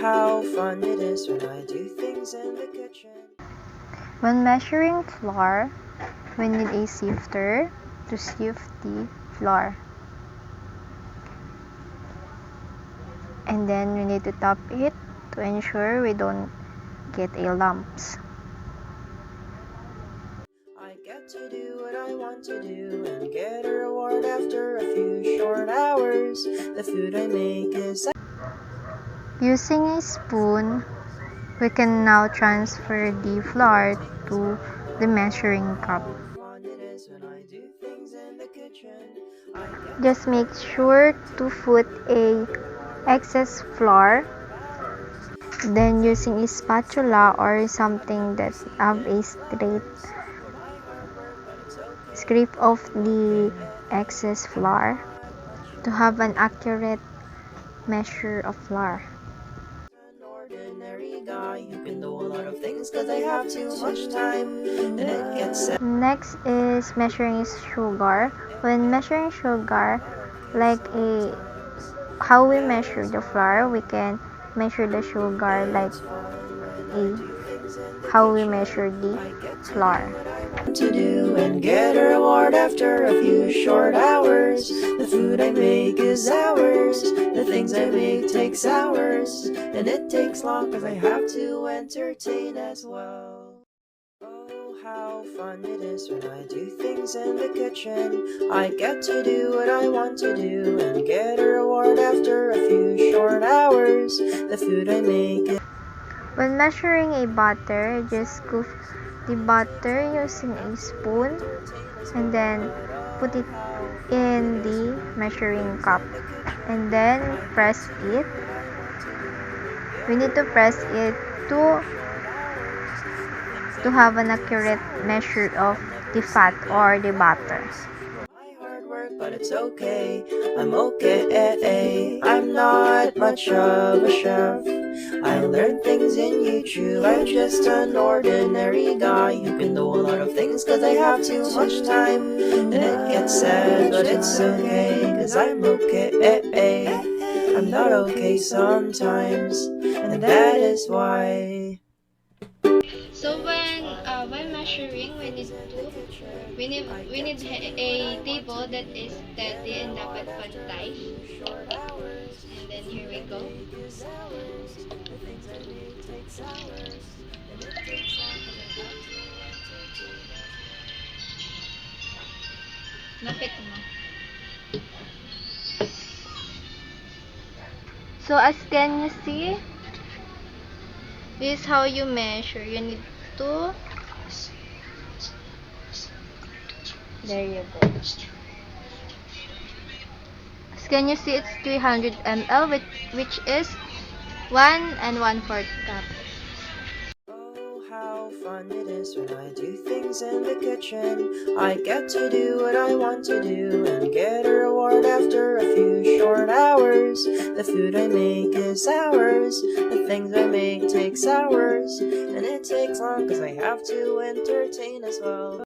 how fun it is when I do things in the kitchen. When measuring flour, we need a sifter to sift the flour. And then we need to top it to ensure we don't get a lumps. I get to do what I want to do and get a reward after a few short hours. The food I make is... Using a spoon, we can now transfer the flour to the measuring cup. Just make sure to put a excess flour, then using a spatula or something that have a straight, scrape off the excess flour to have an accurate measure of flour. Ordinary guy who can do a lot of things cause I have too much time and it gets sad. Next is measuring sugar. When measuring sugar, like how we measure the flour, we can measure the sugar like how we measure the flour. To do and get a reward after a few short hours. The food I make is hours. The things I make takes hours, and it takes long cause I have to entertain as well. Oh, how fun it is when I do things in the kitchen. I get to do what I want to do and get a reward after a few short hours. The food I make is... When measuring a butter, just scoop the butter using a spoon and then put it in the measuring cup and then press it. We need to press it to have an accurate measure of the fat or the butter. But it's okay, I'm okay. I'm not much of a chef. I learned things in YouTube. I'm just an ordinary guy who can do a lot of things cause I have too much time. And it gets sad, but it's okay, cause I'm okay. I'm not okay sometimes, and that is why. So when measuring, we need a table that is steady and dapat pantay. And then here we go. Lapit mo. So as can you see, this is how you measure. You need to... There you go. As can you see, it's 300 ml, which is 1 1/4 cup. Oh, how fun it is when I do things in the kitchen. I get to do what I want to do and get a reward after a few short hours. The food I make is hours. The things I make takes hours, and it takes long cause I have to entertain as well.